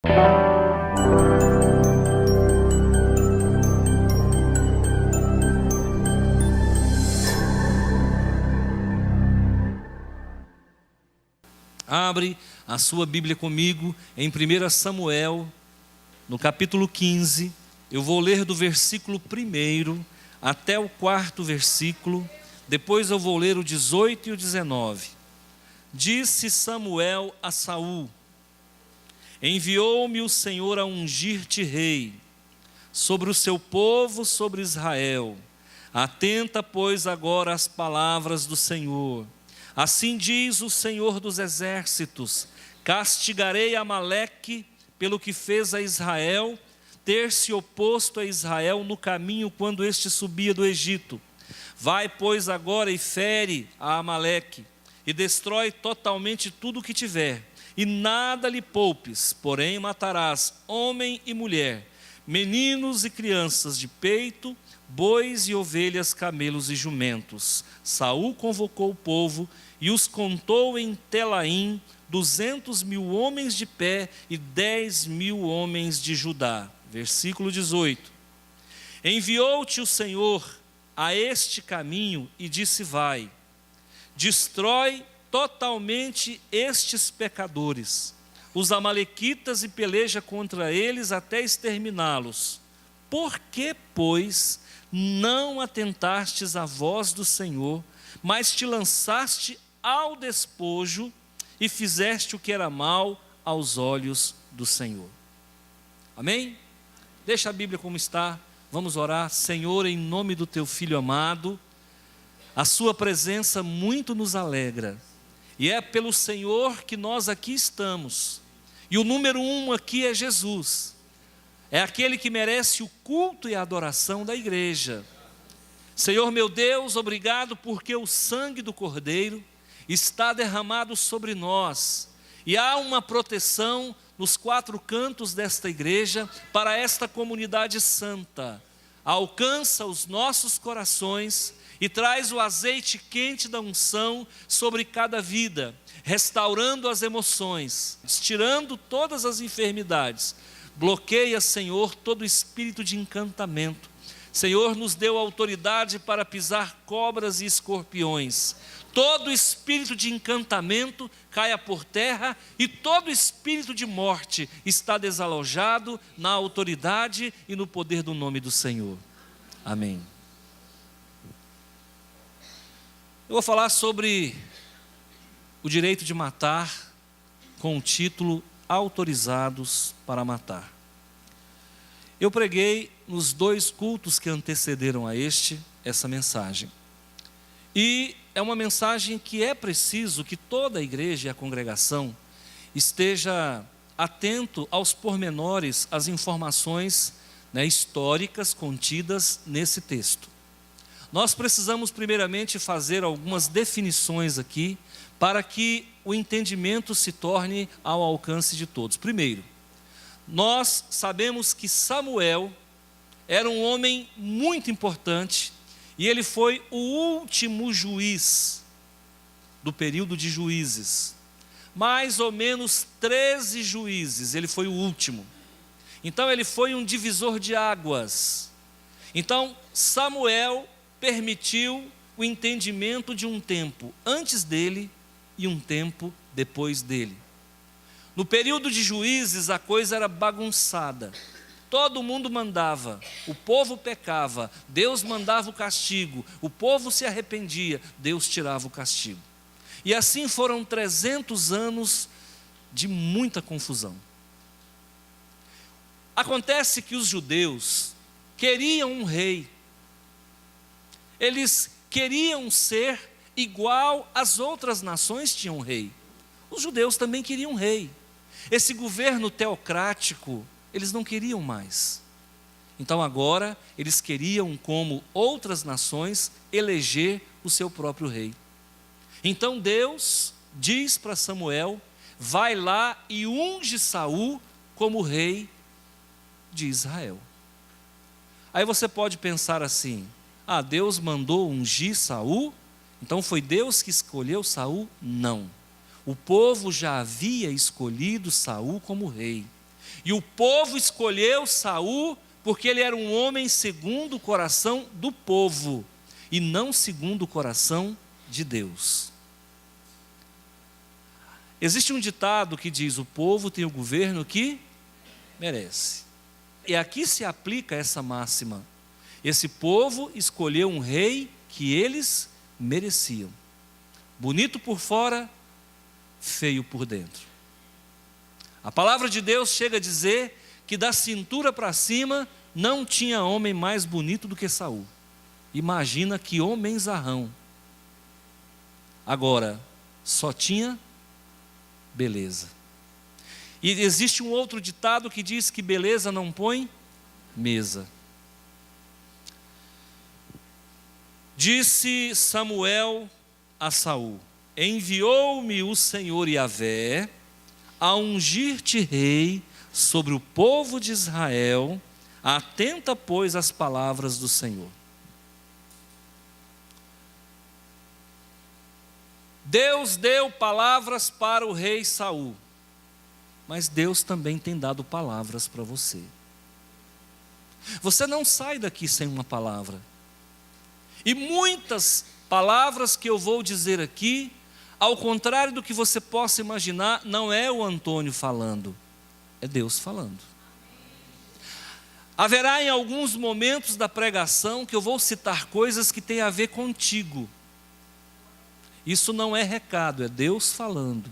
Abre a sua Bíblia comigo em 1 Samuel, no capítulo 15. Eu vou ler do versículo 1 até o 4º versículo. Depois eu vou ler o 18 e o 19. Disse Samuel a Saul: enviou-me o Senhor a ungir-te rei sobre o seu povo, sobre Israel. Atenta, pois, agora às palavras do Senhor. Assim diz o Senhor dos exércitos: castigarei Amaleque pelo que fez a Israel, ter se oposto a Israel no caminho quando este subia do Egito. Vai, pois, agora e fere a Amaleque, e destrói totalmente tudo o que tiver, e nada lhe poupes, porém matarás homem e mulher, meninos e crianças de peito, bois e ovelhas, camelos e jumentos. Saul convocou o povo e os contou em Telaim, 200.000 homens de pé e 10.000 homens de Judá. Versículo 18. Enviou-te o Senhor a este caminho e disse: vai, destrói totalmente estes pecadores, os amalequitas, e peleja contra eles até exterminá-los. Por que, pois, não atentastes à voz do Senhor, mas te lançaste ao despojo e fizeste o que era mal aos olhos do Senhor? Amém? Deixa a Bíblia como está, vamos orar. Senhor, em nome do teu Filho amado, a sua presença muito nos alegra, e é pelo Senhor que nós aqui estamos, e o número 1 aqui é Jesus, é aquele que merece o culto e a adoração da igreja. Senhor meu Deus, obrigado porque o sangue do Cordeiro está derramado sobre nós, e há uma proteção nos 4 cantos desta igreja para esta comunidade santa. Alcança os nossos corações e traz o azeite quente da unção sobre cada vida, restaurando as emoções, tirando todas as enfermidades. Bloqueia, Senhor, todo espírito de encantamento. Senhor, nos deu autoridade para pisar cobras e escorpiões. Todo espírito de encantamento caia por terra, e todo espírito de morte está desalojado na autoridade e no poder do nome do Senhor. Amém. Eu vou falar sobre o direito de matar, com o título Autorizados para Matar. Eu preguei nos 2 cultos que antecederam a essa mensagem. E é uma mensagem que é preciso que toda a igreja e a congregação esteja atento aos pormenores, às informações, históricas contidas nesse texto. Nós precisamos primeiramente fazer algumas definições aqui, para que o entendimento se torne ao alcance de todos. Primeiro, nós sabemos que Samuel era um homem muito importante, e ele foi o último juiz do período de juízes. Mais ou menos 13 juízes, ele foi o último. Então ele foi um divisor de águas. Então Samuel permitiu o entendimento de um tempo antes dele e um tempo depois dele. No período de juízes a coisa era bagunçada. Todo mundo mandava, o povo pecava, Deus mandava o castigo, o povo se arrependia, Deus tirava o castigo. E assim foram 300 anos de muita confusão. Acontece que os judeus queriam um rei. Eles queriam ser igual às outras nações tinham um rei. Os judeus também queriam um rei. Esse governo teocrático, eles não queriam mais. Então agora eles queriam, como outras nações, eleger o seu próprio rei. Então Deus diz para Samuel: vai lá e unge Saul como rei de Israel. Aí você pode pensar assim: Deus mandou ungir Saul, então foi Deus que escolheu Saul? Não. O povo já havia escolhido Saul como rei. E o povo escolheu Saul porque ele era um homem segundo o coração do povo e não segundo o coração de Deus. Existe um ditado que diz: o povo tem o governo que merece. E aqui se aplica essa máxima. Esse povo escolheu um rei que eles mereciam. Bonito por fora, feio por dentro. A palavra de Deus chega a dizer que da cintura para cima não tinha homem mais bonito do que Saul. Imagina que homenzarrão. Agora, só tinha beleza. E existe um outro ditado que diz que beleza não põe mesa. Disse Samuel a Saul: enviou-me o Senhor Yahvé a ungir-te rei sobre o povo de Israel. Atenta, pois, às palavras do Senhor. Deus deu palavras para o rei Saul, mas Deus também tem dado palavras para você. Você não sai daqui sem uma palavra. E muitas palavras que eu vou dizer aqui, ao contrário do que você possa imaginar, não é o Antônio falando, é Deus falando. Haverá em alguns momentos da pregação que eu vou citar coisas que têm a ver contigo. Isso não é recado, é Deus falando.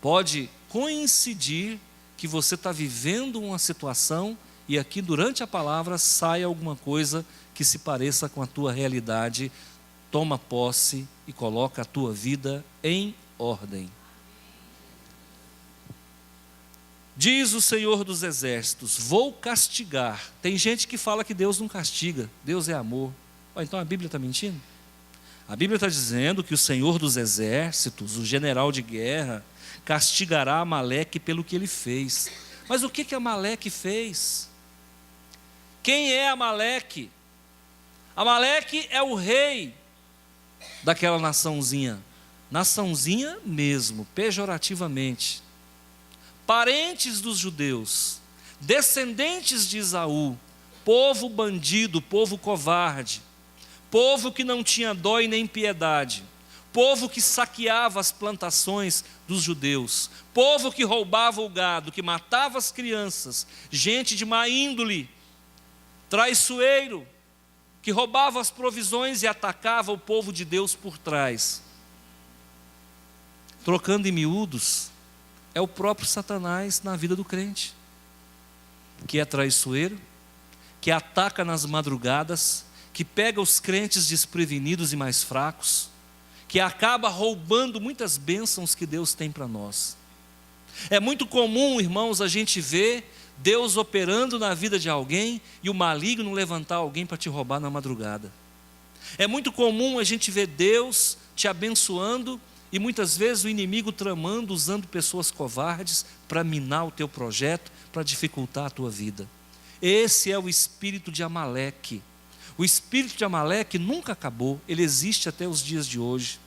Pode coincidir que você está vivendo uma situação e aqui durante a palavra sai alguma coisa que se pareça com a tua realidade. Toma posse e coloca a tua vida em ordem. Diz o Senhor dos Exércitos: vou castigar. Tem gente que fala que Deus não castiga, Deus é amor. Então a Bíblia está mentindo? A Bíblia está dizendo que o Senhor dos Exércitos, o general de guerra, castigará Amaleque pelo que ele fez. Mas o que Amaleque fez? Quem é Amaleque? Amaleque é o rei daquela naçãozinha mesmo, pejorativamente. Parentes dos judeus, descendentes de Esaú, povo bandido, povo covarde, povo que não tinha dó e nem piedade, povo que saqueava as plantações dos judeus, povo que roubava o gado, que matava as crianças, gente de má índole, traiçoeiro, que roubava as provisões e atacava o povo de Deus por trás. Trocando em miúdos, é o próprio Satanás na vida do crente, que é traiçoeiro, que ataca nas madrugadas, que pega os crentes desprevenidos e mais fracos, que acaba roubando muitas bênçãos que Deus tem para nós. É muito comum, irmãos, a gente ver Deus operando na vida de alguém e o maligno levantar alguém para te roubar na madrugada. É muito comum a gente ver Deus te abençoando e muitas vezes o inimigo tramando, usando pessoas covardes para minar o teu projeto, para dificultar a tua vida. Esse é o espírito de Amaleque. O espírito de Amaleque nunca acabou, ele existe até os dias de hoje.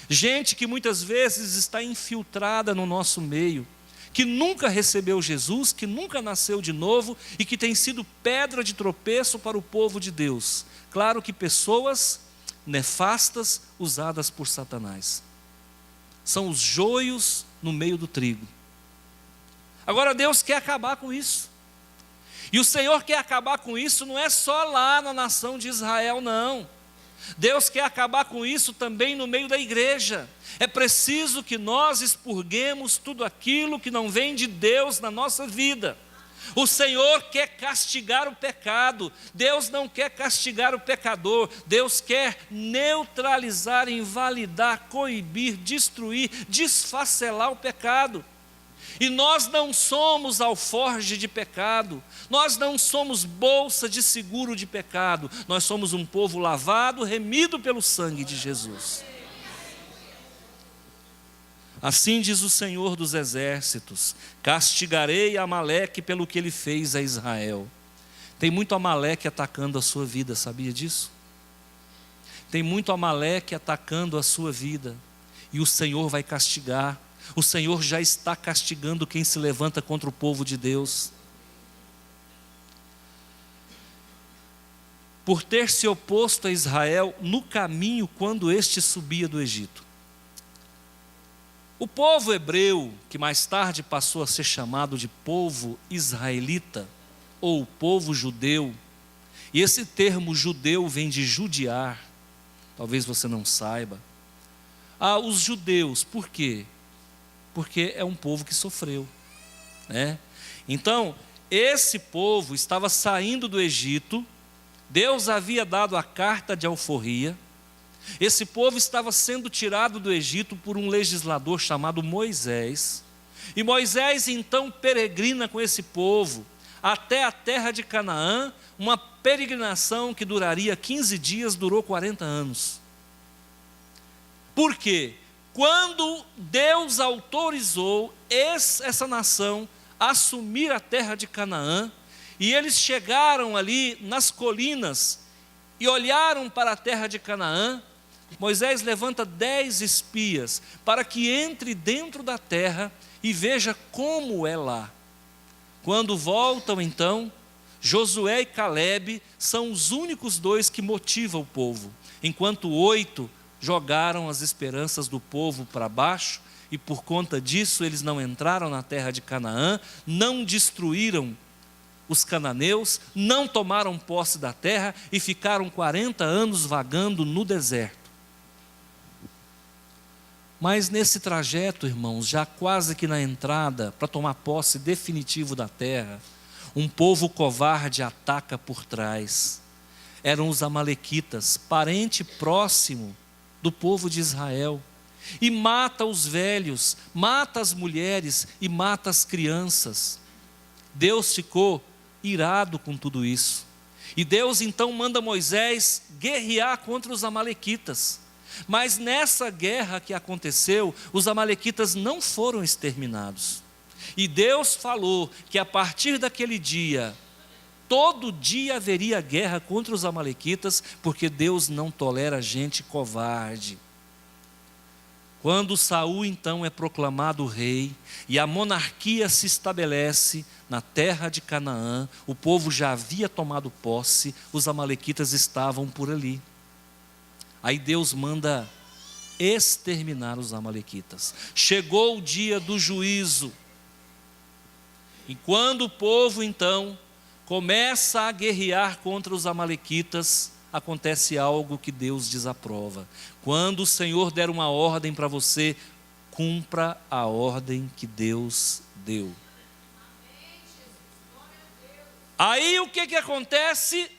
Gente que muitas vezes está infiltrada no nosso meio, que nunca recebeu Jesus, que nunca nasceu de novo e que tem sido pedra de tropeço para o povo de Deus. Claro que pessoas nefastas usadas por Satanás. São os joios no meio do trigo. Agora Deus quer acabar com isso. E o Senhor quer acabar com isso não é só lá na nação de Israel, não. Deus quer acabar com isso também no meio da igreja. É preciso que nós expurguemos tudo aquilo que não vem de Deus na nossa vida. O Senhor quer castigar o pecado. Deus não quer castigar o pecador. Deus quer neutralizar, invalidar, coibir, destruir, desfacelar o pecado. E nós não somos alforje de pecado, nós não somos bolsa de seguro de pecado, nós somos um povo lavado, remido pelo sangue de Jesus. Assim diz o Senhor dos Exércitos: castigarei Amaleque pelo que ele fez a Israel. Tem muito Amaleque atacando a sua vida, sabia disso? Tem muito Amaleque atacando a sua vida, e o Senhor vai castigar. O Senhor já está castigando quem se levanta contra o povo de Deus. Por ter se oposto a Israel no caminho quando este subia do Egito. O povo hebreu, que mais tarde passou a ser chamado de povo israelita, ou povo judeu, e esse termo judeu vem de judiar, talvez você não saiba. Os judeus, por quê? Porque é um povo que sofreu, né? Então, esse povo estava saindo do Egito, Deus havia dado a carta de alforria, esse povo estava sendo tirado do Egito por um legislador chamado Moisés, e Moisés então peregrina com esse povo até a terra de Canaã, uma peregrinação que duraria 15 dias, durou 40 anos. Por quê? Quando Deus autorizou essa nação a assumir a terra de Canaã, e eles chegaram ali nas colinas e olharam para a terra de Canaã, Moisés levanta 10 espias para que entre dentro da terra e veja como é lá. Quando voltam então, Josué e Calebe são os únicos 2 que motivam o povo, enquanto 8 jogaram as esperanças do povo para baixo, e por conta disso eles não entraram na terra de Canaã, não destruíram os cananeus, não tomaram posse da terra e ficaram 40 anos vagando no deserto. Mas nesse trajeto, irmãos, já quase que na entrada, para tomar posse definitivo da terra, um povo covarde ataca por trás. Eram os amalequitas, parente próximo do povo de Israel, e mata os velhos, mata as mulheres e mata as crianças. Deus ficou irado com tudo isso, e Deus então manda Moisés guerrear contra os amalequitas. Mas nessa guerra que aconteceu, os amalequitas não foram exterminados, e Deus falou que a partir daquele dia, todo dia haveria guerra contra os amalequitas, porque Deus não tolera gente covarde. Quando Saul então é proclamado rei, e a monarquia se estabelece na terra de Canaã, o povo já havia tomado posse, os amalequitas estavam por ali. Aí Deus manda exterminar os amalequitas. Chegou o dia do juízo, e quando o povo então começa a guerrear contra os amalequitas, acontece algo que Deus desaprova. Quando o Senhor der uma ordem para você, cumpra a ordem que Deus deu. Aí o que acontece?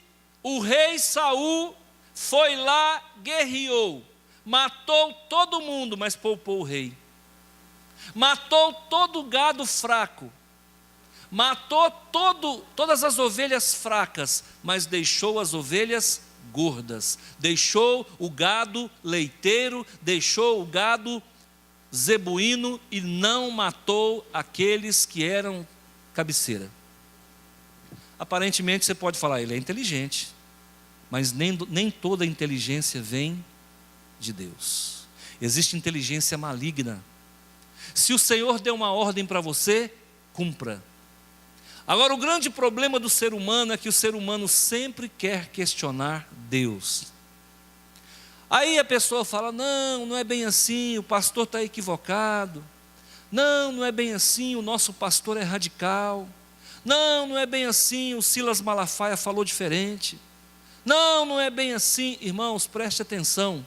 O rei Saul foi lá, guerreou, matou todo mundo, mas poupou o rei. Matou todo o gado fraco, matou todas as ovelhas fracas, mas deixou as ovelhas gordas, deixou o gado leiteiro, deixou o gado zebuíno, e não matou aqueles que eram cabeceira. Aparentemente você pode falar, ele é inteligente, mas nem toda inteligência vem de Deus. Existe inteligência maligna. Se o Senhor deu uma ordem para você, cumpra. Agora, o grande problema do ser humano é que o ser humano sempre quer questionar Deus. Aí a pessoa fala, não é bem assim, o pastor está equivocado. Não é bem assim, o nosso pastor é radical. Não é bem assim, o Silas Malafaia falou diferente. Não é bem assim. Irmãos, preste atenção.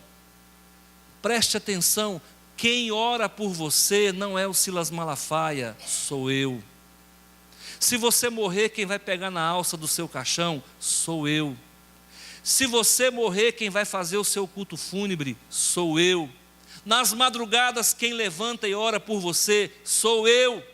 Preste atenção. Quem ora por você não é o Silas Malafaia, sou eu. Se você morrer, quem vai pegar na alça do seu caixão, sou eu. Se você morrer, quem vai fazer o seu culto fúnebre, sou eu. Nas madrugadas, quem levanta e ora por você, sou eu.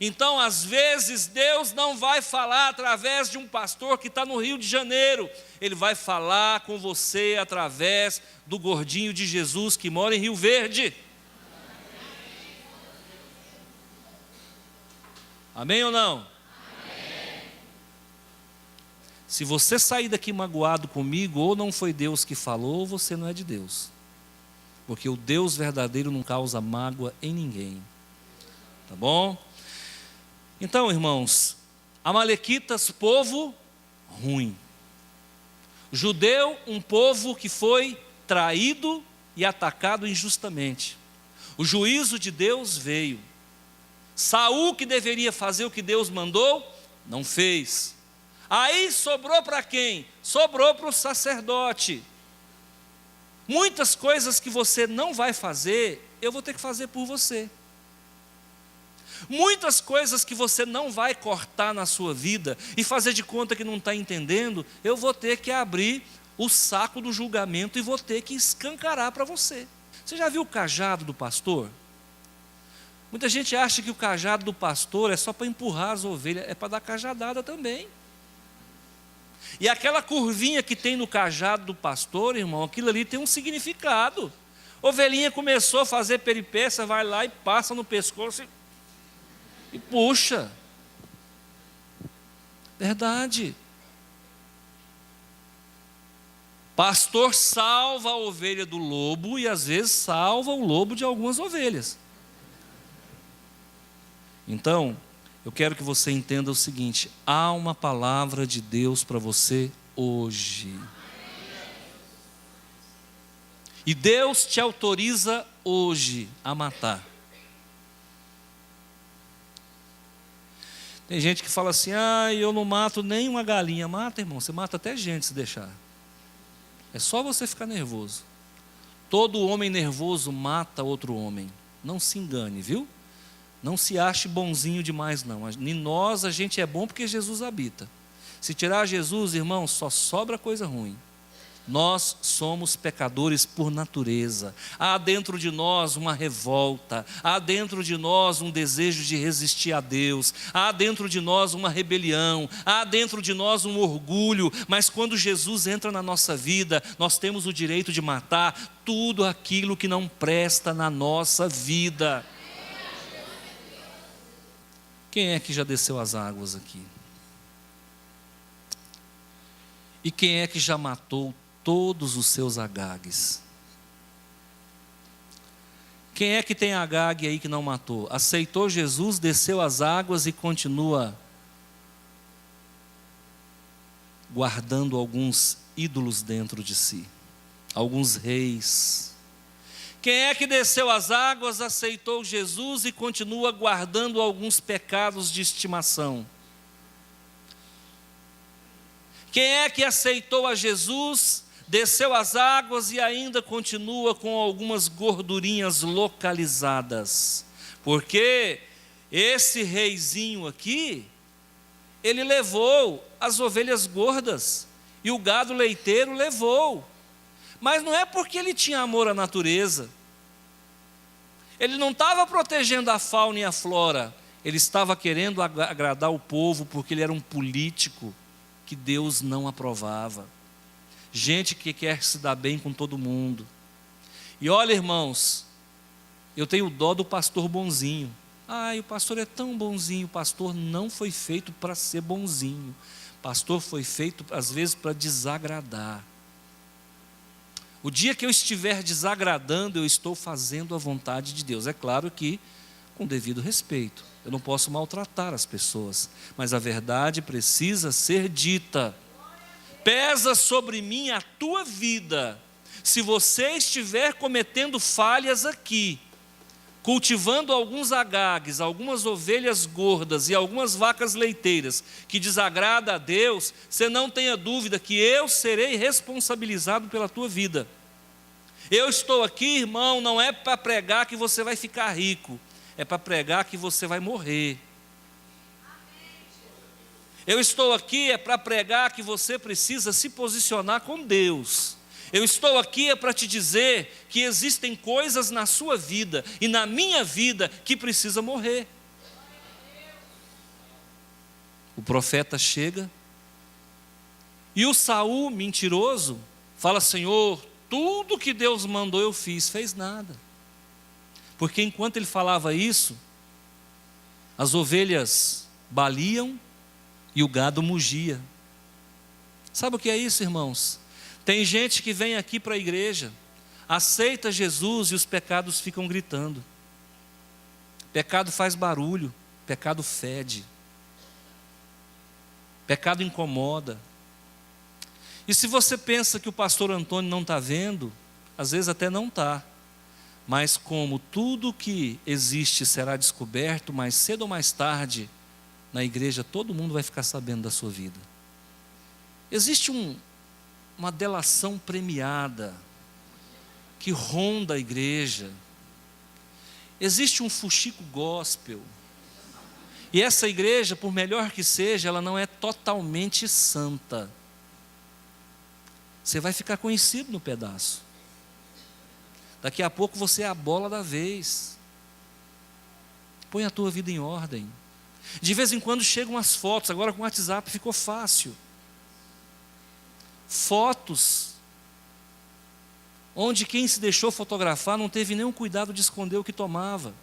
Então, às vezes, Deus não vai falar através de um pastor que está no Rio de Janeiro. Ele vai falar com você através do gordinho de Jesus que mora em Rio Verde. Amém ou não? Amém. Se você sair daqui magoado comigo, ou não foi Deus que falou, ou você não é de Deus. porque o Deus verdadeiro não causa mágoa em ninguém. Tá bom? Então, irmãos, amalequitas, povo ruim. Judeu, um povo que foi traído e atacado injustamente. O juízo de Deus veio. Saul, que deveria fazer o que Deus mandou, não fez. Aí sobrou para quem? Sobrou para o sacerdote. Muitas coisas que você não vai fazer, eu vou ter que fazer por você. Muitas coisas que você não vai cortar na sua vida e fazer de conta que não está entendendo, eu vou ter que abrir o saco do julgamento e vou ter que escancarar para você. Você já viu o cajado do pastor? Muita gente acha que o cajado do pastor é só para empurrar as ovelhas, é para dar cajadada também. E aquela curvinha que tem no cajado do pastor, irmão, aquilo ali tem um significado. Ovelhinha começou a fazer peripécia, vai lá e passa no pescoço e puxa. Verdade. Pastor salva a ovelha do lobo e às vezes salva o lobo de algumas ovelhas. Então, eu quero que você entenda o seguinte: há uma palavra de Deus para você hoje. E Deus te autoriza hoje a matar. Tem gente que fala assim: eu não mato nem uma galinha. Mata, irmão, você mata até gente se deixar. É só você ficar nervoso. Todo homem nervoso mata outro homem. Não se engane, viu? Não se ache bonzinho demais, não. Em nós a gente é bom porque Jesus habita. Se tirar Jesus, irmão, só sobra coisa ruim. Nós somos pecadores por natureza. Há dentro de nós uma revolta. Há dentro de nós um desejo de resistir a Deus. Há dentro de nós uma rebelião. Há dentro de nós um orgulho. Mas quando Jesus entra na nossa vida, nós temos o direito de matar tudo aquilo que não presta na nossa vida. Quem é que já desceu as águas aqui? E quem é que já matou todos os seus agagues? Quem é que tem agague aí que não matou? Aceitou Jesus, desceu as águas e continua guardando alguns ídolos dentro de si, alguns reis. Quem é que desceu as águas, aceitou Jesus e continua guardando alguns pecados de estimação? Quem é que aceitou a Jesus, desceu as águas e ainda continua com algumas gordurinhas localizadas? Porque esse reizinho aqui, ele levou as ovelhas gordas e o gado leiteiro levou. Mas não é porque ele tinha amor à natureza. Ele não estava protegendo a fauna e a flora. Ele estava querendo agradar o povo porque ele era um político que Deus não aprovava. Gente que quer se dar bem com todo mundo. E olha, irmãos, eu tenho dó do pastor bonzinho. O pastor é tão bonzinho. O pastor não foi feito para ser bonzinho. O pastor foi feito, às vezes, para desagradar. O dia que eu estiver desagradando, eu estou fazendo a vontade de Deus. É claro que com devido respeito. Eu não posso maltratar as pessoas, mas a verdade precisa ser dita. Pesa sobre mim a tua vida. Se você estiver cometendo falhas aqui, cultivando alguns agagues, algumas ovelhas gordas e algumas vacas leiteiras que desagrada a Deus, você não tenha dúvida que eu serei responsabilizado pela tua vida. Eu estou aqui, irmão, não é para pregar que você vai ficar rico, é para pregar que você vai morrer. Eu estou aqui para pregar que você precisa se posicionar com Deus. Eu estou aqui para te dizer que existem coisas na sua vida e na minha vida que precisa morrer. O profeta chega e o Saul, mentiroso, fala: Senhor, tudo que Deus mandou eu fiz. Fez nada. Porque enquanto ele falava isso, as ovelhas baliam e o gado mugia. Sabe o que é isso, irmãos? Tem gente que vem aqui para a igreja, aceita Jesus e os pecados ficam gritando. Pecado faz barulho, pecado fede, pecado incomoda. E se você pensa que o pastor Antônio não está vendo, às vezes até não está, mas como tudo que existe será descoberto, mais cedo ou mais tarde, na igreja todo mundo vai ficar sabendo da sua vida. Existe uma delação premiada que ronda a igreja. Existe um fuxico gospel. E essa igreja, por melhor que seja, ela não é totalmente santa. Você vai ficar conhecido no pedaço. Daqui a pouco você é a bola da vez. Põe a tua vida em ordem. De vez em quando chegam as fotos, agora com o WhatsApp ficou fácil. Fotos onde quem se deixou fotografar não teve nenhum cuidado de esconder o que tomava.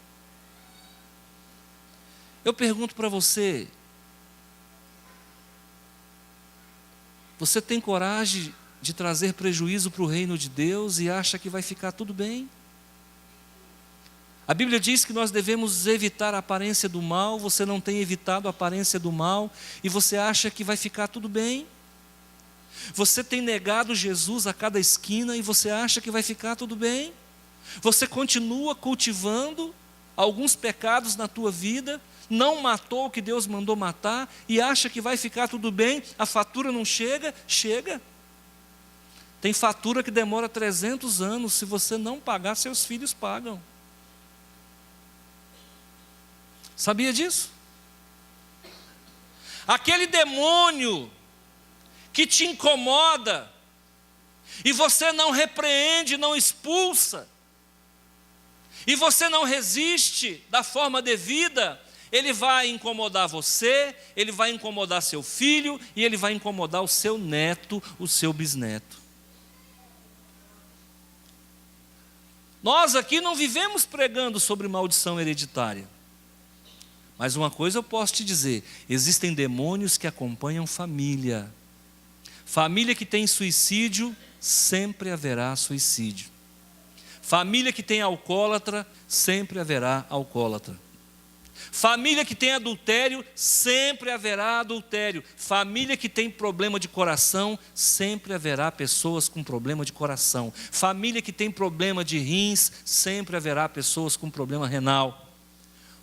Eu pergunto para você, você tem coragem de trazer prejuízo para o reino de Deus e acha que vai ficar tudo bem? A Bíblia diz que nós devemos evitar a aparência do mal. Você não tem evitado a aparência do mal e você acha que vai ficar tudo bem? Você tem negado Jesus a cada esquina e você acha que vai ficar tudo bem? Você continua cultivando alguns pecados na tua vida, não matou o que Deus mandou matar e acha que vai ficar tudo bem? A fatura não chega? Chega. Tem fatura que demora 300 anos, se você não pagar, seus filhos pagam. Sabia disso? Aquele demônio que te incomoda, e você não repreende, não expulsa, e você não resiste da forma devida, ele vai incomodar você, ele vai incomodar seu filho, e ele vai incomodar o seu neto, o seu bisneto. Nós aqui não vivemos pregando sobre maldição hereditária. Mas uma coisa eu posso te dizer, existem demônios que acompanham família. Família que tem suicídio, sempre haverá suicídio. Família que tem alcoólatra, sempre haverá alcoólatra. Família que tem adultério, sempre haverá adultério. Família que tem problema de coração, sempre haverá pessoas com problema de coração. Família que tem problema de rins, sempre haverá pessoas com problema renal.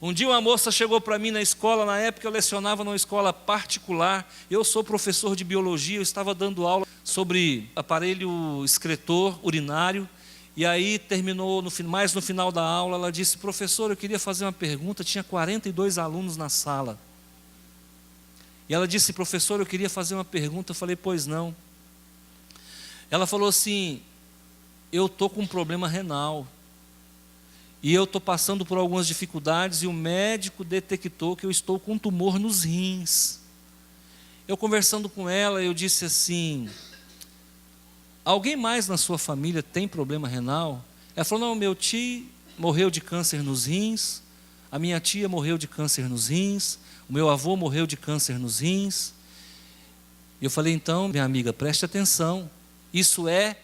Um dia uma moça chegou para mim na escola, na época eu lecionava numa escola particular, eu sou professor de biologia, eu estava dando aula sobre aparelho excretor urinário, e aí terminou, mais no final da aula, ela disse: professor, eu queria fazer uma pergunta, tinha 42 alunos na sala. E ela disse: professor, eu queria fazer uma pergunta, eu falei: pois não. Ela falou assim: eu estou com um problema renal. E eu estou passando por algumas dificuldades e o médico detectou que eu estou com um tumor nos rins. Eu conversando com ela, eu disse assim: alguém mais na sua família tem problema renal? Ela falou: não, meu tio morreu de câncer nos rins, a minha tia morreu de câncer nos rins, o meu avô morreu de câncer nos rins. E eu falei: então, minha amiga, preste atenção, isso é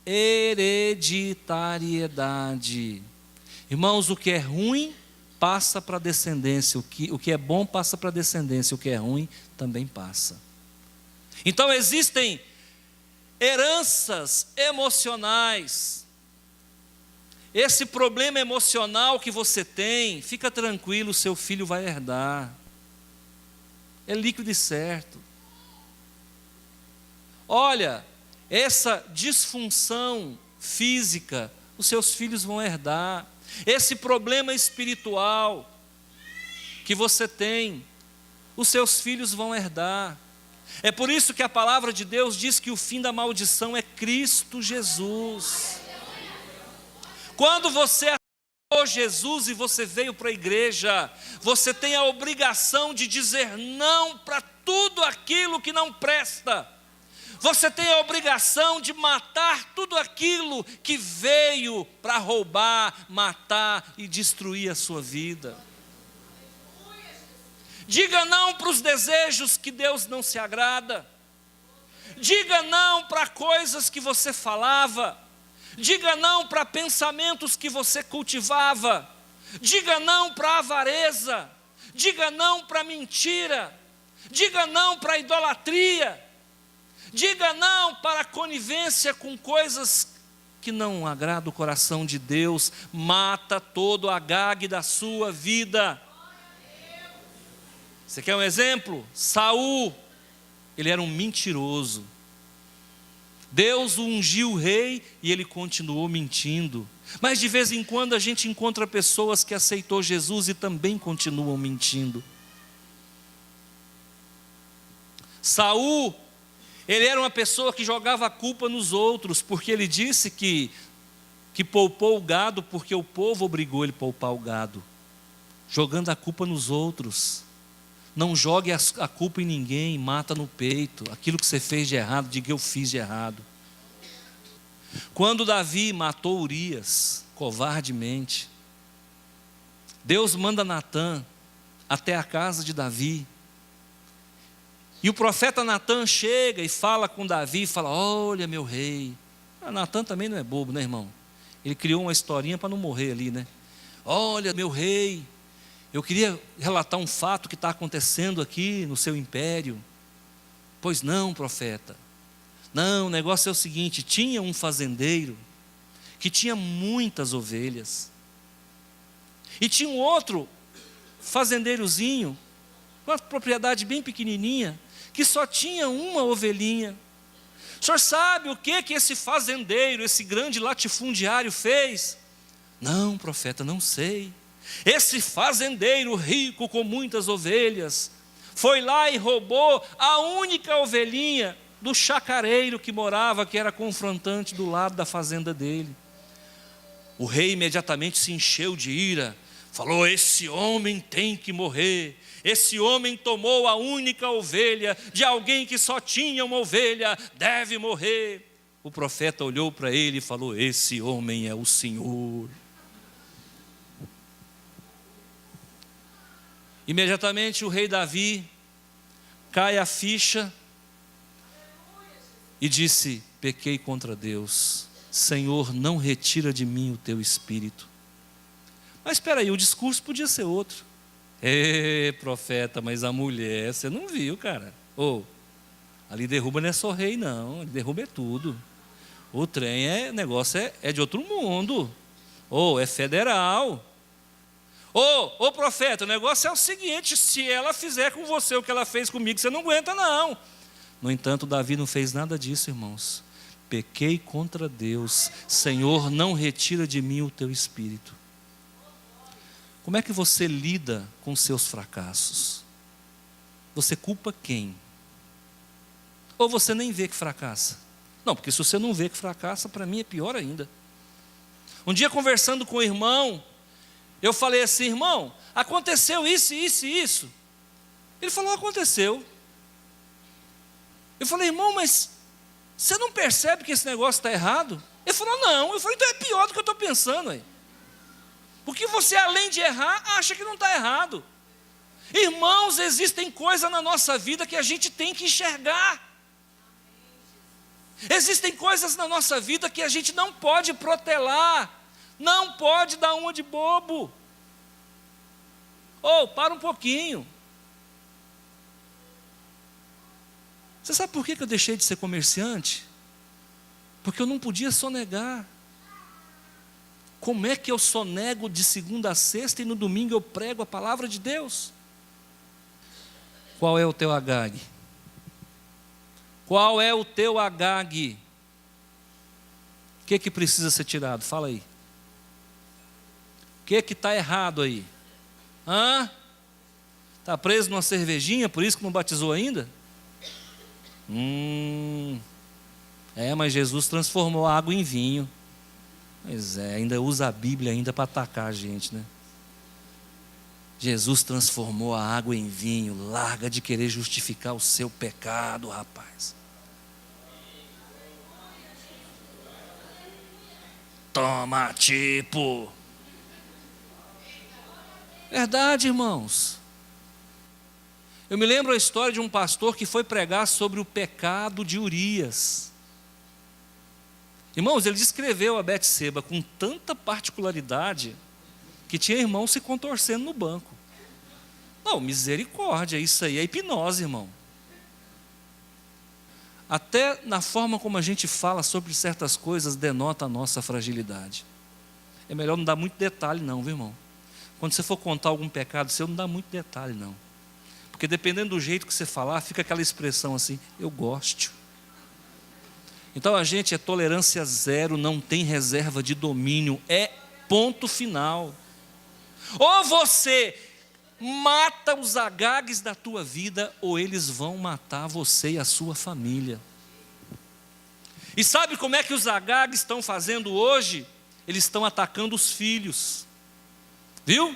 hereditariedade. Irmãos, o que é ruim passa para a descendência, o que é bom passa para a descendência, o que é ruim também passa. Então existem heranças emocionais. Esse problema emocional que você tem, fica tranquilo, seu filho vai herdar. É líquido e certo. Olha, essa disfunção física, os seus filhos vão herdar. Esse problema espiritual que você tem, os seus filhos vão herdar. É por isso que a palavra de Deus diz que o fim da maldição é Cristo Jesus. Quando você aceitou Jesus e você veio para a igreja, você tem a obrigação de dizer não para tudo aquilo que não presta. Você tem a obrigação de matar tudo aquilo que veio para roubar, matar e destruir a sua vida. Diga não para os desejos que Deus não se agrada. Diga não para coisas que você falava. Diga não para pensamentos que você cultivava. Diga não para a avareza. Diga não para a mentira. Diga não para a idolatria. Diga não para a conivência com coisas que não agradam o coração de Deus. Mata todo o Agag da sua vida. Você quer um exemplo? Saul, ele era um mentiroso. Deus o ungiu rei e ele continuou mentindo. Mas de vez em quando a gente encontra pessoas que aceitou Jesus e também continuam mentindo. Saul, ele era uma pessoa que jogava a culpa nos outros, porque ele disse que poupou o gado porque o povo obrigou ele a poupar o gado, jogando a culpa nos outros. Não jogue a culpa em ninguém, mata no peito. Aquilo que você fez de errado, diga eu fiz de errado. Quando Davi matou Urias, covardemente, Deus manda Natã até a casa de Davi. E o profeta Natã chega e fala com Davi, fala, olha meu rei. Natã também não é bobo, né, irmão? Ele criou uma historinha para não morrer ali, né? Olha meu rei, eu queria relatar um fato que está acontecendo aqui no seu império. Pois não, profeta. Não, o negócio é o seguinte, tinha um fazendeiro que tinha muitas ovelhas. E tinha um outro fazendeirozinho, com uma propriedade bem pequenininha, que só tinha uma ovelhinha. O senhor sabe o que esse fazendeiro, esse grande latifundiário fez? Não, profeta, não sei. Esse fazendeiro rico com muitas ovelhas foi lá e roubou a única ovelhinha do chacareiro que morava, que era confrontante do lado da fazenda dele. O rei imediatamente se encheu de ira, falou, esse homem tem que morrer. Esse homem tomou a única ovelha de alguém que só tinha uma ovelha, deve morrer. O profeta olhou para ele e falou, esse homem é o Senhor. Imediatamente o rei Davi cai a ficha e disse, pequei contra Deus, Senhor, não retira de mim o teu espírito. Mas espera aí, o discurso podia ser outro. Profeta, mas a mulher, você não viu, cara. Ali derruba não é só rei não, ali derruba é tudo. O trem, o negócio é de outro mundo. É federal. Profeta, o negócio é o seguinte, se ela fizer com você o que ela fez comigo, você não aguenta não. No entanto, Davi não fez nada disso, irmãos. Pequei contra Deus, Senhor, não retira de mim o teu espírito. Como é que você lida com seus fracassos? Você culpa quem? Ou você nem vê que fracassa? Não, porque se você não vê que fracassa, para mim é pior ainda. Um dia conversando com o irmão, eu falei assim, irmão, aconteceu isso, isso e isso. Ele falou, aconteceu. Eu falei, irmão, mas você não percebe que esse negócio está errado? Ele falou, não. Eu falei, então é pior do que eu estou pensando aí. Porque você, além de errar, acha que não está errado. Irmãos, existem coisas na nossa vida que a gente tem que enxergar. Existem coisas na nossa vida que a gente não pode protelar. Não pode dar uma de bobo. Para um pouquinho. Você sabe por que eu deixei de ser comerciante? Porque eu não podia sonegar. Como é que eu sonego de segunda a sexta e no domingo eu prego a palavra de Deus? Qual é o teu Agag? Qual é o teu Agag? O que precisa ser tirado? Fala aí. O que está errado aí? Está preso numa cervejinha, por isso que não batizou ainda? Mas Jesus transformou a água em vinho. Pois ainda usa a Bíblia ainda para atacar a gente, né? Jesus transformou a água em vinho. Larga de querer justificar o seu pecado, rapaz. Toma, tipo. Verdade, irmãos. Eu me lembro a história de um pastor que foi pregar sobre o pecado de Urias. Irmãos, ele descreveu a Betseba com tanta particularidade que tinha irmão se contorcendo no banco. Não, misericórdia, isso aí é hipnose, irmão. Até na forma como a gente fala sobre certas coisas denota a nossa fragilidade. É melhor não dar muito detalhe não, viu, irmão? Quando você for contar algum pecado seu, não dá muito detalhe não. Porque dependendo do jeito que você falar, fica aquela expressão assim, eu gosto. Então a gente é tolerância zero, não tem reserva de domínio, é ponto final. Ou você mata os agagues da tua vida, ou eles vão matar você e a sua família. E sabe como é que os agagues estão fazendo hoje? Eles estão atacando os filhos. Viu?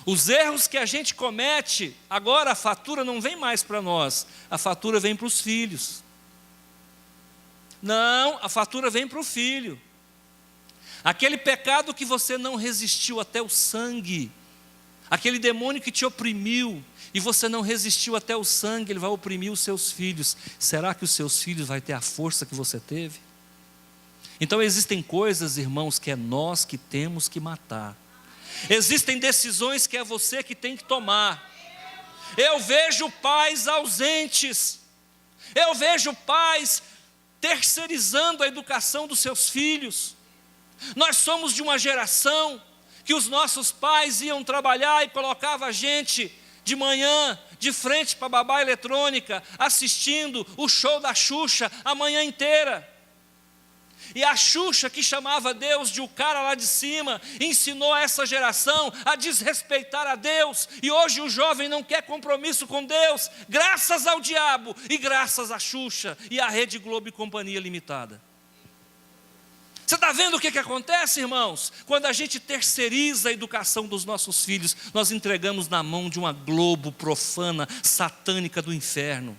Os erros que a gente comete, agora a fatura não vem mais para nós, a fatura vem para os filhos. Não, a fatura vem para o filho. Aquele pecado que você não resistiu até o sangue, aquele demônio que te oprimiu, e você não resistiu até o sangue, ele vai oprimir os seus filhos. Será que os seus filhos vão ter a força que você teve? Então existem coisas, irmãos, que é nós que temos que matar. Existem decisões que é você que tem que tomar. Eu vejo pais ausentes. Eu vejo pais terceirizando a educação dos seus filhos. Nós somos de uma geração que os nossos pais iam trabalhar e colocavam a gente de manhã de frente para a babá eletrônica, assistindo o show da Xuxa a manhã inteira. E a Xuxa, que chamava Deus de o cara lá de cima, ensinou essa geração a desrespeitar a Deus. E hoje o jovem não quer compromisso com Deus, graças ao diabo e graças à Xuxa e à Rede Globo e Companhia Limitada. Você está vendo o que acontece, irmãos? Quando a gente terceiriza a educação dos nossos filhos, nós entregamos na mão de uma Globo profana, satânica do inferno.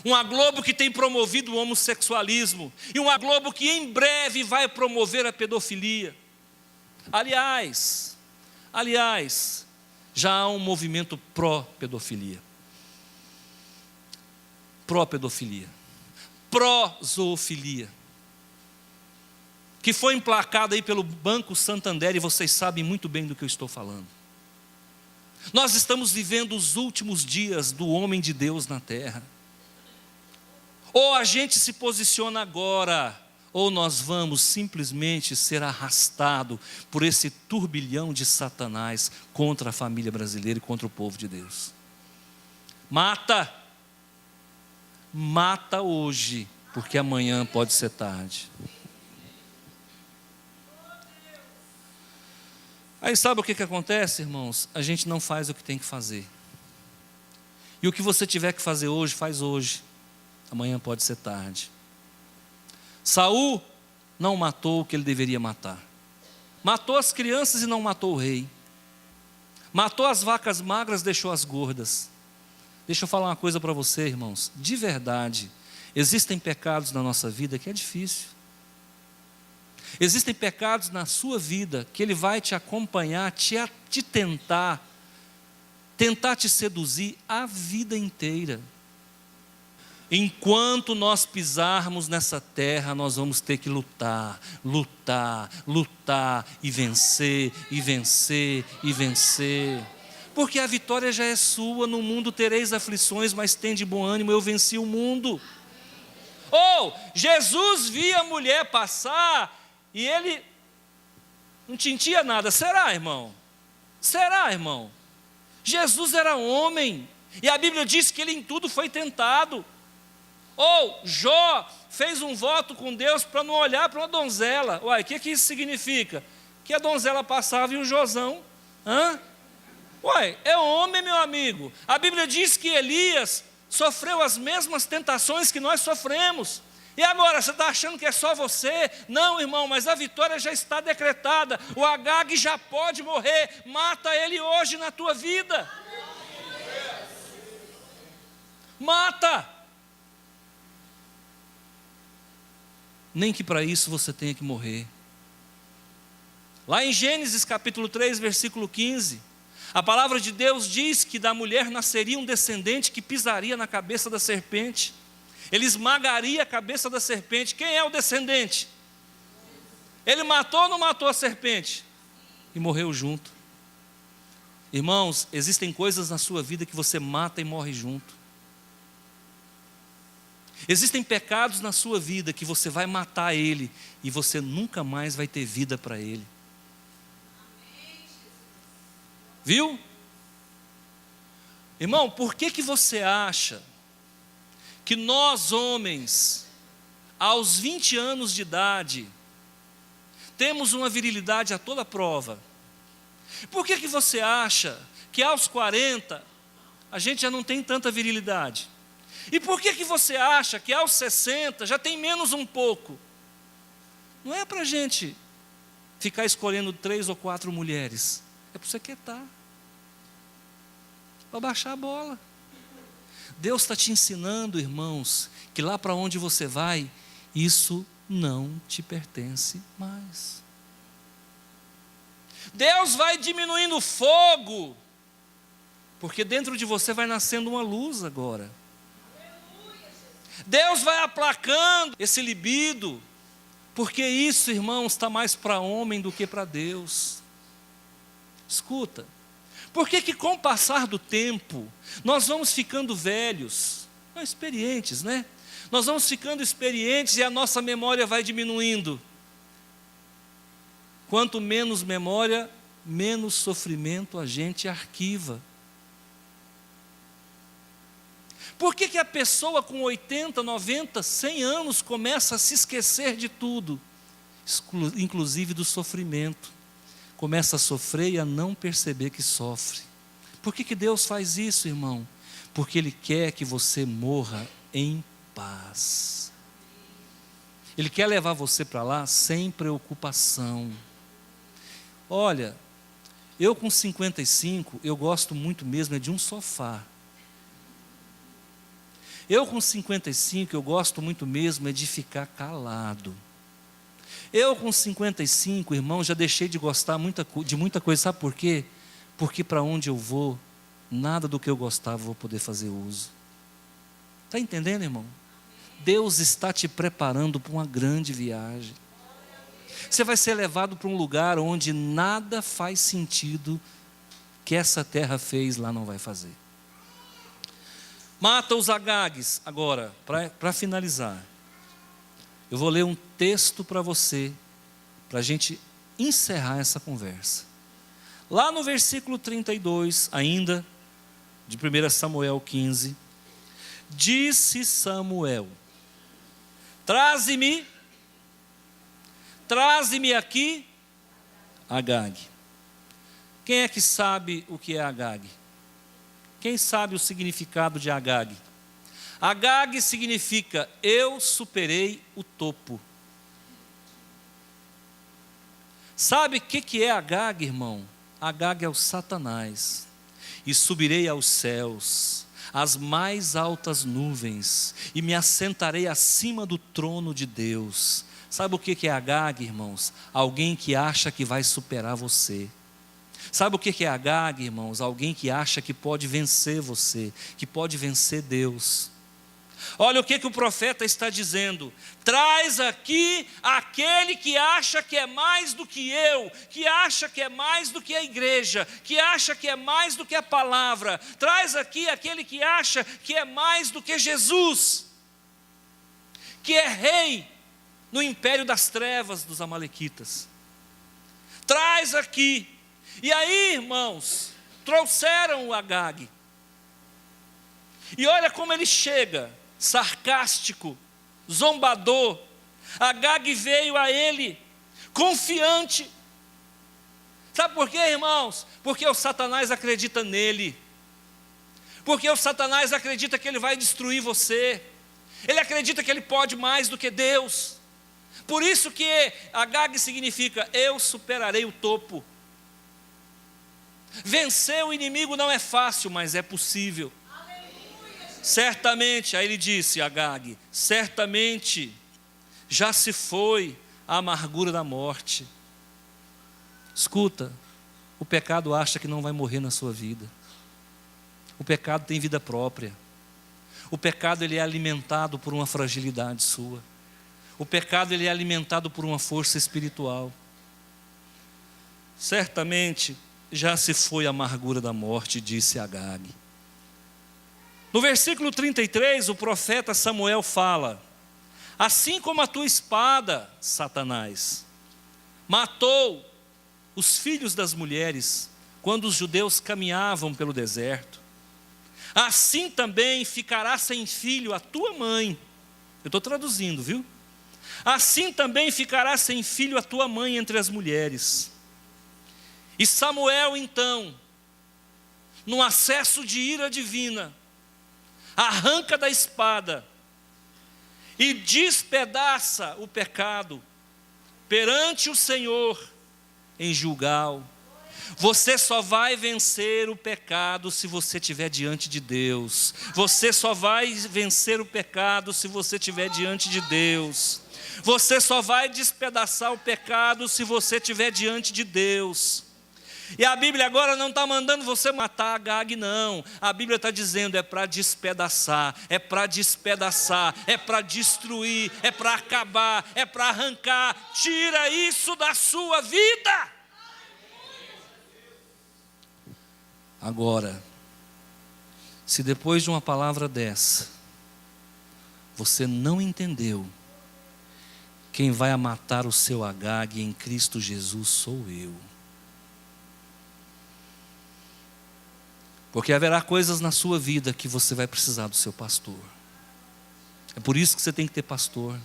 Uma Globo que tem promovido o homossexualismo. E uma Globo que em breve vai promover a pedofilia. Aliás, já há um movimento pró-pedofilia. Pró-pedofilia. Pró-zoofilia. Que foi emplacado aí pelo Banco Santander, e vocês sabem muito bem do que eu estou falando. Nós estamos vivendo os últimos dias do homem de Deus na terra. Ou a gente se posiciona agora, ou nós vamos simplesmente ser arrastado por esse turbilhão de Satanás contra a família brasileira e contra o povo de Deus. Mata hoje, porque amanhã pode ser tarde. Aí sabe o que acontece, irmãos? A gente não faz o que tem que fazer. E o que você tiver que fazer hoje, faz hoje. Amanhã pode ser tarde. Saul não matou o que ele deveria matar. Matou as crianças e não matou o rei. Matou as vacas magras, deixou as gordas. Deixa eu falar uma coisa para você, irmãos. De verdade, existem pecados na nossa vida que é difícil. Existem pecados na sua vida que ele vai te acompanhar, te tentar te seduzir a vida inteira. Enquanto nós pisarmos nessa terra, nós vamos ter que lutar e vencer, e vencer, e vencer. Porque a vitória já é sua. No mundo tereis aflições, mas tende bom ânimo, eu venci o mundo. Jesus via a mulher passar e ele não tinha nada. Será, irmão? Será, irmão? Jesus era homem, e a Bíblia diz que ele em tudo foi tentado. Jó fez um voto com Deus para não olhar para uma donzela. O que isso significa? Que a donzela passava e o Josão. É homem, meu amigo. A Bíblia diz que Elias sofreu as mesmas tentações que nós sofremos. E agora, você está achando que é só você? Não, irmão, mas a vitória já está decretada. O Agag já pode morrer. Mata ele hoje na tua vida. Mata. Nem que para isso você tenha que morrer. Lá em Gênesis capítulo 3, versículo 15, a palavra de Deus diz que da mulher nasceria um descendente que pisaria na cabeça da serpente. Ele esmagaria a cabeça da serpente. Quem é o descendente? Ele matou ou não matou a serpente? E morreu junto. Irmãos, existem coisas na sua vida que você mata e morre junto. Existem pecados na sua vida que você vai matar ele e você nunca mais vai ter vida para ele. Viu? Irmão, por que você acha que nós homens, aos 20 anos de idade, temos uma virilidade a toda prova? Por que você acha que aos 40 a gente já não tem tanta virilidade? E por que você acha que aos 60 já tem menos um pouco? Não é para a gente ficar escolhendo 3 ou 4 mulheres, é para você quietar, para baixar a bola. Deus está te ensinando, irmãos, que lá para onde você vai, isso não te pertence mais. Deus vai diminuindo o fogo, porque dentro de você vai nascendo uma luz agora. Deus vai aplacando esse libido, porque isso, irmãos, está mais para homem do que para Deus. Escuta, por que com o passar do tempo, nós vamos ficando velhos, experientes, né? Nós vamos ficando experientes e a nossa memória vai diminuindo. Quanto menos memória, menos sofrimento a gente arquiva. Por que a pessoa com 80, 90, 100 anos começa a se esquecer de tudo, inclusive do sofrimento? Começa a sofrer e a não perceber que sofre. Por que Deus faz isso, irmão? Porque Ele quer que você morra em paz. Ele quer levar você para lá sem preocupação. Olha, eu com 55, eu gosto muito mesmo de um sofá. Eu com 55, eu gosto muito mesmo de ficar calado. Eu com 55, irmão, já deixei de gostar de muita coisa. Sabe por quê? Porque para onde eu vou, nada do que eu gostava eu vou poder fazer uso. Está entendendo, irmão? Deus está te preparando para uma grande viagem. Você vai ser levado para um lugar onde nada faz sentido que essa terra fez, lá não vai fazer. Mata os Agagues. Agora, para finalizar, eu vou ler um texto para você, para a gente encerrar essa conversa. Lá no versículo 32, ainda, de 1 Samuel 15, disse Samuel: Traze-me aqui Agag. Quem é que sabe o que é Agag? Quem sabe o significado de Agag? Agag significa eu superei o topo. Sabe o que é Agag, irmão? Agag é o Satanás. E subirei aos céus, às mais altas nuvens, e me assentarei acima do trono de Deus. Sabe o que é Agag, irmãos? Alguém que acha que vai superar você. Sabe o que é Agag, irmãos? Alguém que acha que pode vencer você, que pode vencer Deus. Olha o que o profeta está dizendo: traz aqui aquele que acha que é mais do que eu, que acha que é mais do que a igreja, que acha que é mais do que a palavra. Traz aqui aquele que acha que é mais do que Jesus, que é rei no império das trevas dos amalequitas. Traz aqui. E aí, irmãos, trouxeram o Agag. E olha como ele chega, sarcástico, zombador. Agag veio a ele, confiante. Sabe por quê, irmãos? Porque o Satanás acredita nele. Porque o Satanás acredita que ele vai destruir você. Ele acredita que ele pode mais do que Deus. Por isso que Agag significa eu superarei o topo. Vencer o inimigo não é fácil, mas é possível. Certamente, aí ele disse, Agag, certamente já se foi a amargura da morte. Escuta, o pecado acha que não vai morrer na sua vida. O pecado tem vida própria. O pecado ele é alimentado por uma fragilidade sua. O pecado ele é alimentado por uma força espiritual. Certamente já se foi a amargura da morte, disse Agag. No versículo 33, o profeta Samuel fala: assim como a tua espada, Satanás, matou os filhos das mulheres quando os judeus caminhavam pelo deserto, assim também ficará sem filho a tua mãe. Eu estou traduzindo, viu? Assim também ficará sem filho a tua mãe entre as mulheres. E Samuel, então, num acesso de ira divina, arranca da espada e despedaça o pecado perante o Senhor em Gilgal. Você só vai vencer o pecado se você estiver diante de Deus. Você só vai vencer o pecado se você estiver diante de Deus. Você só vai despedaçar o pecado se você estiver diante de Deus. E a Bíblia agora não está mandando você matar Agag, não. A Bíblia está dizendo, é para despedaçar, é para despedaçar, é para destruir, é para acabar, é para arrancar. Tira isso da sua vida. Agora, se depois de uma palavra dessa, você não entendeu, quem vai matar o seu Agag em Cristo Jesus sou eu. Porque haverá coisas na sua vida que você vai precisar do seu pastor. É por isso que você tem que ter pastor.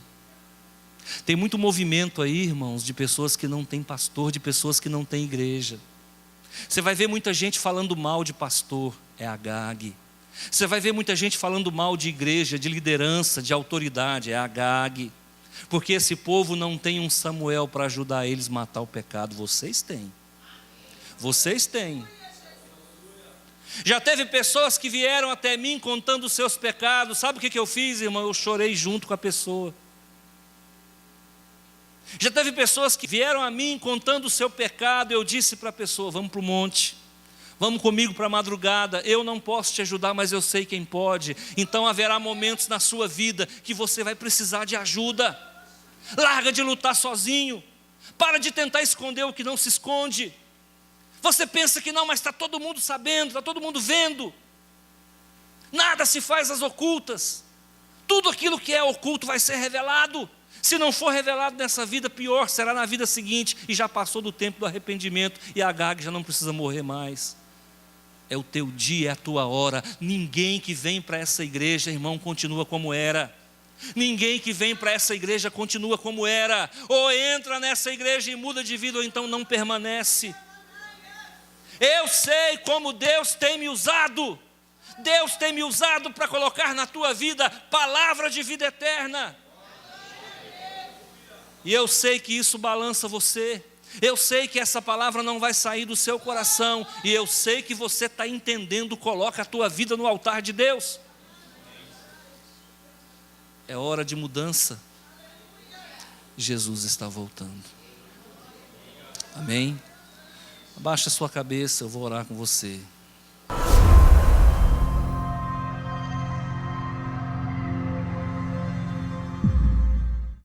Tem muito movimento aí, irmãos, de pessoas que não têm pastor, de pessoas que não têm igreja. Você vai ver muita gente falando mal de pastor, é Agag. Você vai ver muita gente falando mal de igreja, de liderança, de autoridade, é Agag. Porque esse povo não tem um Samuel para ajudar eles a matar o pecado. Vocês têm. Vocês têm. Já teve pessoas que vieram até mim contando os seus pecados. Sabe o que eu fiz, irmão? Eu chorei junto com a pessoa. Já teve pessoas que vieram a mim contando o seu pecado. Eu disse para a pessoa, vamos para o monte, vamos comigo para a madrugada. Eu não posso te ajudar, mas eu sei quem pode. Então haverá momentos na sua vida que você vai precisar de ajuda. Larga de lutar sozinho. Para de tentar esconder o que não se esconde. Você pensa que não, mas está todo mundo sabendo, está todo mundo vendo. Nada se faz às ocultas. Tudo aquilo que é oculto vai ser revelado. Se não for revelado nessa vida, pior será na vida seguinte. E já passou do tempo do arrependimento e Agag já não precisa morrer mais. É o teu dia, é a tua hora. Ninguém que vem para essa igreja, irmão, continua como era. Ninguém que vem para essa igreja continua como era. Ou entra nessa igreja e muda de vida, ou então não permanece. Eu sei como Deus tem me usado. Deus tem me usado para colocar na tua vida palavra de vida eterna. E eu sei que isso balança você. Eu sei que essa palavra não vai sair do seu coração. E eu sei que você está entendendo. Coloca a tua vida no altar de Deus. É hora de mudança. Jesus está voltando. Amém? Abaixa a sua cabeça, eu vou orar com você.